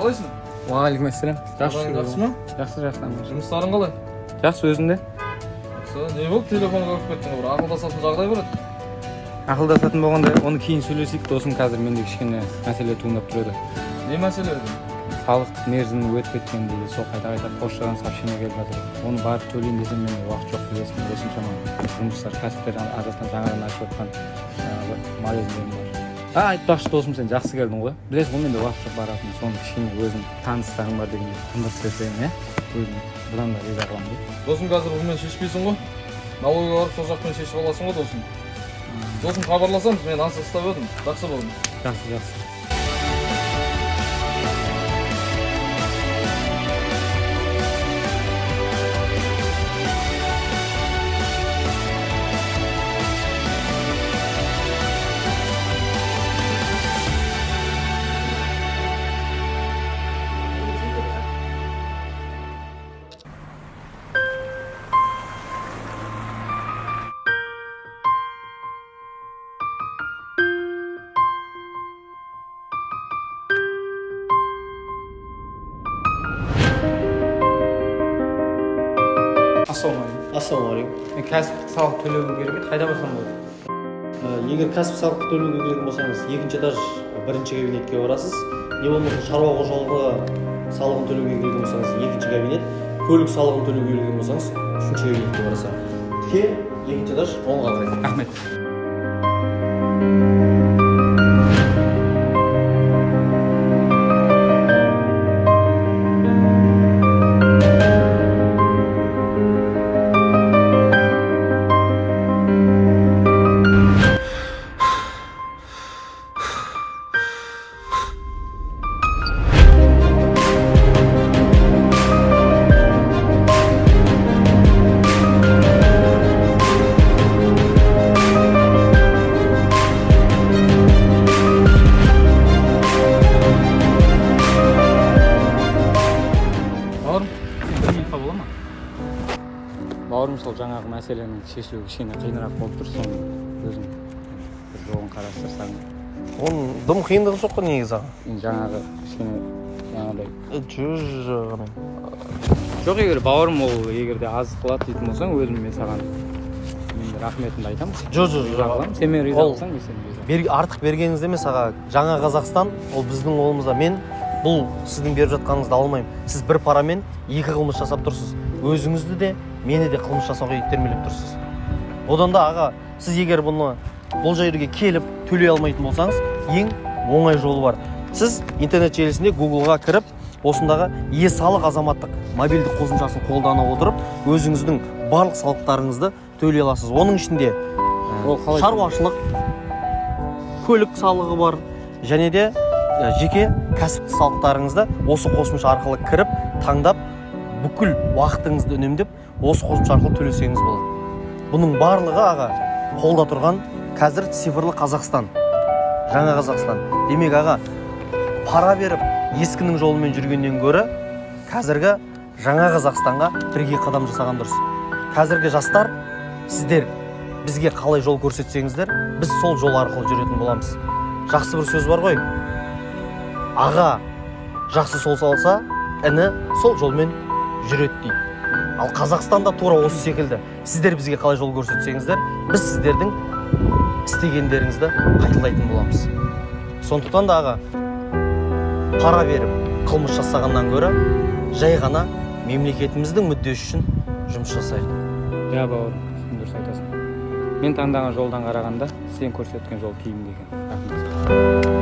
қалайсың? Уағалейкум ассалам. Жақсы ма? Жақсы. Жұмыстарың қалай? Жақсы, өзіңде? Не болды, телефонға көріп кеттің, бір ақылдасатын жағдай бар еді. Ақылдасатын болғанда, оны кейін сөйлесейік, досым қазір менде кішкене мәселе туындап тұр еді. Не мәселе еді? Салық мерзімі өтіп кеткен дейді, сол қайта поштадан сообщение келіп жатыр. Оны барып төлейін десем, менде уақыт жоқ білесің, осыншама жұмыстар, кәсіптер азаттан жаңадан ашып жатқан магазиндерім бар. Айтпақшы досым, сен жақсы келдің ғой. Білесің ғой, менде уақыт жоқ баратын, соны кішкене өзім таныстарым бар дегенде тындырып берсең, өзім бұдан да риза қыламын дейді. Досым қазір бұнымен шешпейсің ғой. Налогқа барып сол жақпен шешіп аласың ғой досым. Досым хабарласамыз, мен аңсы ұстап едім. Жақсы болдым. Жақсы. Ассалаумағалейкум. Мен кәсіптік салық төлеуге керек еді, қайда барсам болады? Егер кәсіп салық төлеуге келетін болсаңыз, екінші этаж бірінші кабинетке барасыз. Не болмаса шаруа қожалығы салығын төлеуге келген болсаңыз, екінші кабинет, көлік салығын төлеуге келген болсаңыз, үшінші кабинетке барасыз. Тіке екінші этаж оңға қарай. Рахмет. Бауырым, сол жаңағы мәселенің шешілуі кішкене қиынырақ болып тұр, соны өзім бір жолын қарастырсаң. Оның дым қиындығы жоқ қой негізі аға. Жаңағы кішкене жаңағыдай. Жоқ, егер бауырым ол егерде аз қылады дейтін болсаң, өзім мен саған рахметімді айтамын. Жоқ. Сен мен риза болсаң, мен сен риза. Артық бергеніңіз емес аға. Жаңа Қазақстан, ол біздің қолымызда. Мен бұл сіздің беріп жатқаныңызды алмаймын. Сіз бір парамен екі қылмыс жасап тұрсыз. Өзіңізді де, мені де қылмыс жасауға итермелеп тұрсыз. Одан да аға, сіз егер бұл жерге келіп төлей алмайтын болсаңыз, ең оңай жолы бар. Сіз интернет желісінде Google-ға кіріп, осындағы е-салық азаматтық мобильдік қосымшасын қолдана отырып, өзіңіздің барлық салықтарыңызды төлей аласыз. Оның ішінде шаруашылық, көлік салығы бар, және де жеке кәсіптік салықтарыңызды осы қосымша арқылы кіріп, таңдап, бүкіл уақытыңызды үнемдеп, осы қосымша арқылы төлесеңіз болады. Бұның барлығы аға қолда тұрған қазір цифрлы Қазақстан, жаңа Қазақстан. Демек аға, пара беріп, ескінің жолымен жүргеннен гөрі, қазіргі жаңа Қазақстанға бірге қадам жасаған дұрыс. Қазіргі жастар, сіздер бізге қалай жол көрсетсеңіздер, біз сол жол арқылы жүретін боламыз. Жақсы бір сөз бар ғой. Аға жақсы сол салса, іні сол жолмен жүреді дейді. Ал Қазақстанда тура осы секілді. Сіздер бізге қалай жол көрсетсеңіздер, біз сіздердің істегендеріңізді қайталайтын боламыз. Сондықтан да аға, пара беріп, қылмыс жасағаннан гөрі, жай ғана мемлекетіміздің мүддесі үшін жұмыс жасайық. Ja, бауырым, сен дұрыс айтасың. Мен таңдаған жолдан қарағанда, сен көрсеткен жол тиімді екен. Рахмет.